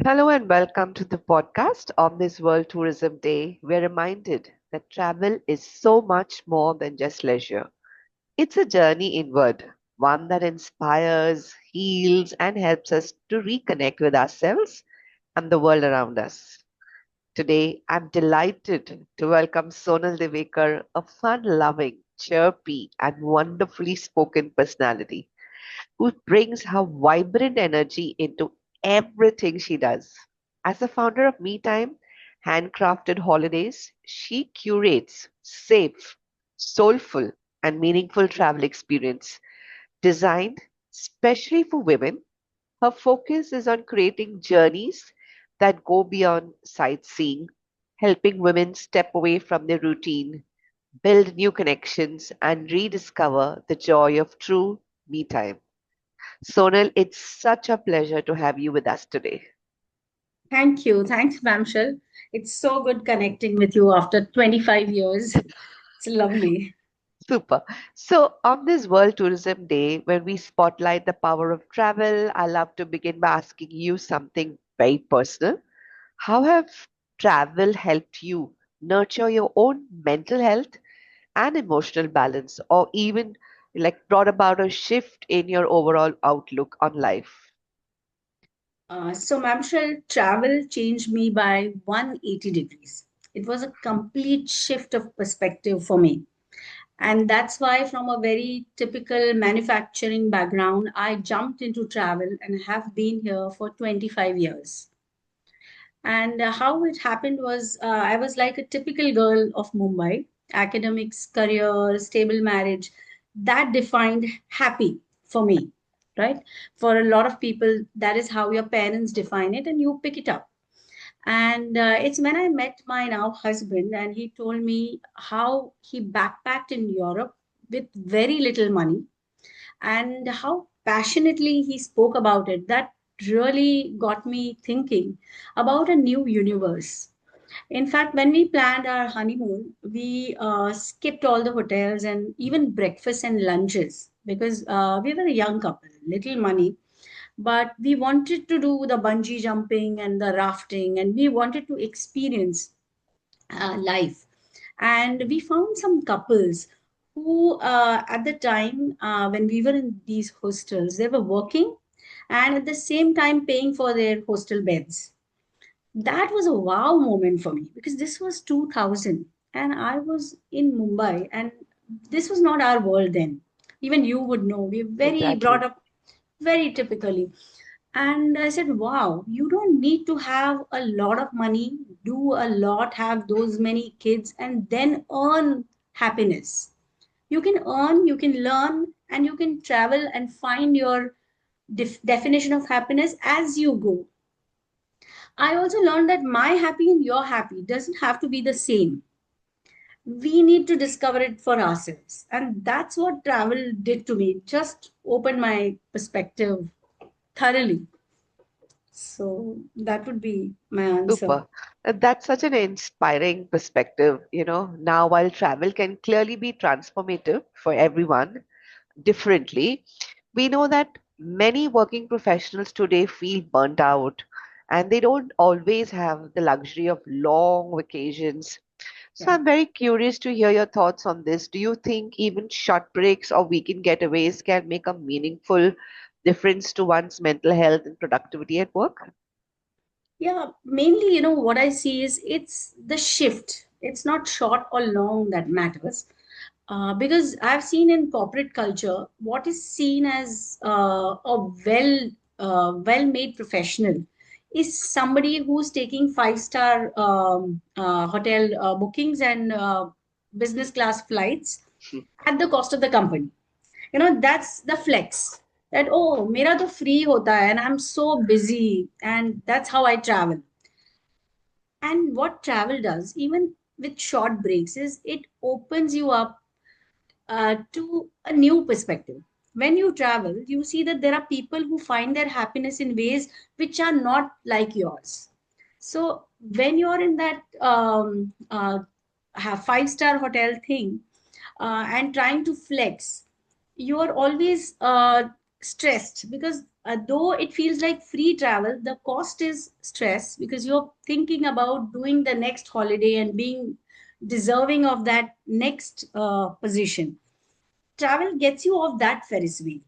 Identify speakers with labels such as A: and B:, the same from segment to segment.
A: Hello and welcome to the podcast on this World Tourism Day. We're reminded that travel is so much more than just leisure. It's a journey inward, one that inspires, heals, and helps us to reconnect with ourselves and the world around us. Today, I'm delighted to welcome Sonal Devekar, a fun loving, chirpy, and wonderfully spoken personality who brings her vibrant energy into everything she does. As the founder of Me Time, Handcrafted Holidays, she curates safe, soulful, and meaningful travel experience designed specially for women. Her focus is on creating journeys that go beyond sightseeing, helping women step away from their routine, build new connections, and rediscover the joy of true me time. Sonal, it's such a pleasure to have you with us today.
B: Thank you. Thanks, Mamshel. It's so good connecting with you after 25 years. It's lovely.
A: Super. So, on this World Tourism Day, when we spotlight the power of travel, I love to begin by asking you something very personal. How have travel helped you nurture your own mental health and emotional balance, or even like brought about a shift in your overall outlook on life?
B: So, Mamshel, travel changed me by 180 degrees. It was a complete shift of perspective for me. And that's why, from a very typical manufacturing background, I jumped into travel and have been here for 25 years. And how it happened was I was like a typical girl of Mumbai, academics, career, stable marriage. That defined happy for me, right? For a lot of people, that is how your parents define it, and you pick it up. And it's when I met my now husband, and he told me how he backpacked in Europe with very little money and how passionately he spoke about it. That really got me thinking about a new universe. In fact, when we planned our honeymoon, we skipped all the hotels and even breakfast and lunches because we were a young couple, little money, but we wanted to do the bungee jumping and the rafting, and we wanted to experience life. And we found some couples who, at the time when we were in these hostels, they were working and at the same time paying for their hostel beds. That was a wow moment for me because this was 2000 and I was in Mumbai, and this was not our world then. Even you would know, we very brought
A: Exactly.
B: up very typically. And I said, wow, you don't need to have a lot of money, do a lot, have those many kids, and then earn happiness. You can earn, you can learn, and you can travel and find your definition of happiness as you go. I also learned that my happy and your happy doesn't have to be the same. We need to discover it for ourselves. And that's what travel did to me. It just opened my perspective thoroughly. So that would be my answer.
A: Super. That's such an inspiring perspective. Now while travel can clearly be transformative for everyone differently, we know that many working professionals today feel burnt out and they don't always have the luxury of long vacations. So
B: Yeah.
A: I'm very curious to hear your thoughts on this. Do you think even short breaks or weekend getaways can make a meaningful difference to one's mental health and productivity at work?
B: Yeah, mainly, what I see is it's the shift. It's not short or long that matters. Because I've seen in corporate culture, what is seen as a well-made professional is somebody who's taking five-star hotel bookings and business class flights at the cost of the company. That's the flex. That, oh, mera to free hota hai and I'm so busy, and that's how I travel. And what travel does, even with short breaks, is it opens you up to a new perspective. When you travel, you see that there are people who find their happiness in ways which are not like yours. So when you're in that five-star hotel thing and trying to flex, you are always stressed because though it feels like free travel, the cost is stress because you're thinking about doing the next holiday and being deserving of that next position. Travel gets you off that Ferris wheel,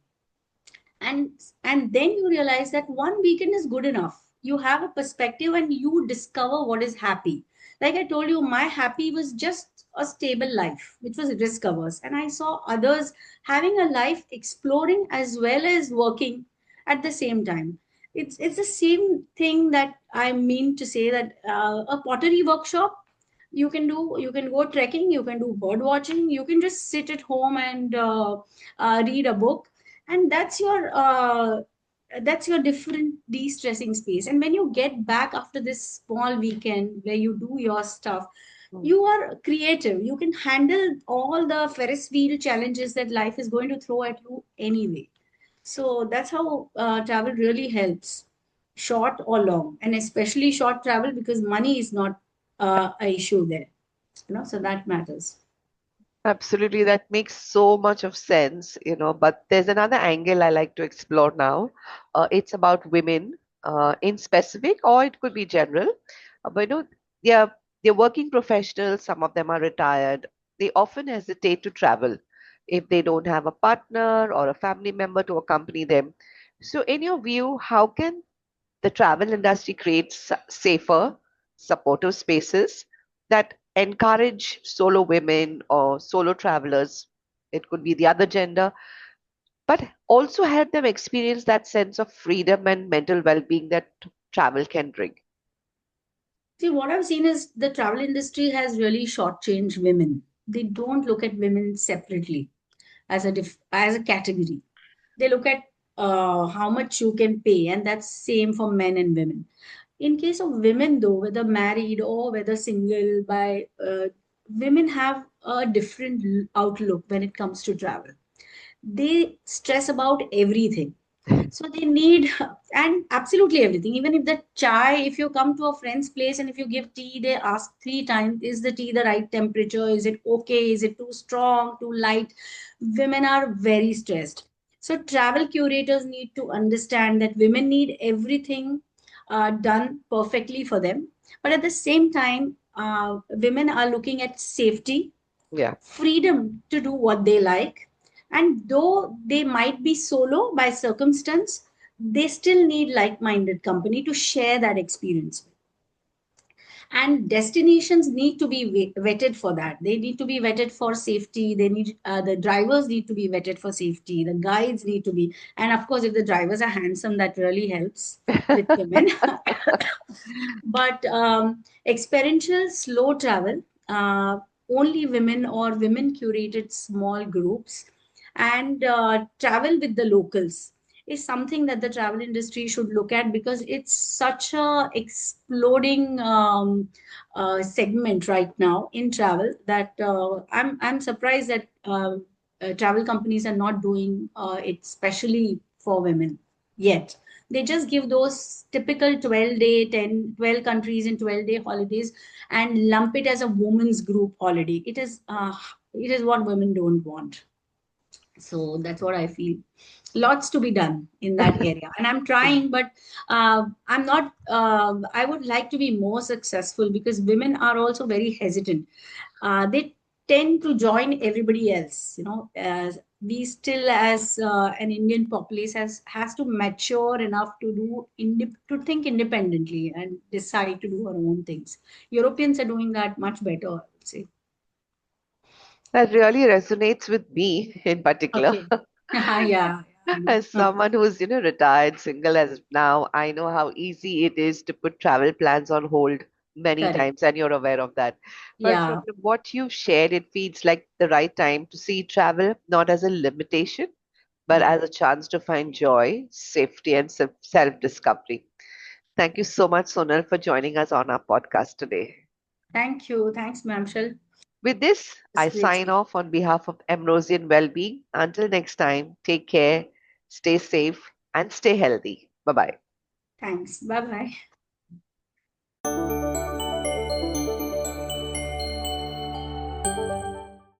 B: and and then you realize that one weekend is good enough. You have a perspective and you discover what is happy. Like I told you, my happy was just a stable life which was risk averse, and I saw others having a life exploring as well as working at the same time. It's the same thing that I mean to say, that a pottery workshop, you can go trekking, you can do bird watching, you can just sit at home and read a book, and that's your different de-stressing space. And when you get back after this small weekend where you do your stuff,
A: Mm.
B: you are creative, you can handle all the Ferris wheel challenges that life is going to throw at you anyway. So that's how travel really helps, short or long, and especially short travel because money is not a issue there. So that matters.
A: Absolutely, that makes so much of sense, but there's another angle I like to explore now. It's about women in specific, or it could be general. But they're working professionals, some of them are retired. They often hesitate to travel if they don't have a partner or a family member to accompany them. So, in your view, how can the travel industry creates safer, supportive spaces that encourage solo women or solo travelers. It could be the other gender, but also help them experience that sense of freedom and mental well being that travel can bring.
B: See, what I've seen is the travel industry has really shortchanged women. They don't look at women separately as a category. They look at how much you can pay, and that's same for men and women. In case of women, though, whether married or whether single, by women have a different outlook when it comes to travel. They stress about everything, so they need and absolutely everything. Even if the chai, if you come to a friend's place and if you give tea, they ask three times, is the tea the right temperature, is it okay, is it too strong, too light? Women are very stressed. So travel curators need to understand that women need everything done perfectly for them, but at the same time women are looking at safety,
A: Yeah.
B: freedom to do what they like. And though they might be solo by circumstance, they still need like minded company to share that experience. And destinations need to be vetted for that. They need to be vetted for safety. They need the drivers need to be vetted for safety. The guides need to be, and of course, if the drivers are handsome, that really helps with women. But experiential slow travel, only women or women curated small groups, and travel with the locals is something that the travel industry should look at because it's such a exploding segment right now in travel that I'm surprised that travel companies are not doing it specially for women yet. They just give those typical 12-day 12 countries in 12-day holidays and lump it as a women's group holiday. It is what women don't want. So that's what I feel. Lots to be done in that area, and I'm trying, but I'm not I would like to be more successful because women are also very hesitant. They tend to join everybody else, as we still as an Indian populace has to mature enough to to think independently and decide to do our own things. Europeans are doing that much better, I would say.
A: That really resonates with me in particular.
B: Okay. Yeah, I know.
A: As someone who's, retired, single as of now, I know how easy it is to put travel plans on hold many
B: Correct.
A: times, and you're aware of that. But from
B: Yeah.
A: what you've shared, it feels like the right time to see travel not as a limitation, but
B: Hmm.
A: as a chance to find joy, safety, and self discovery. Thank you so much, Sonal, for joining us on our podcast today.
B: Thank you. Thanks, Mamshel.
A: With this,
B: It's
A: I
B: great
A: sign
B: speaking.
A: off on behalf of Ambrosian Well-Being. Until next time, take care, stay safe, and stay healthy. Bye bye.
B: Thanks. Bye bye.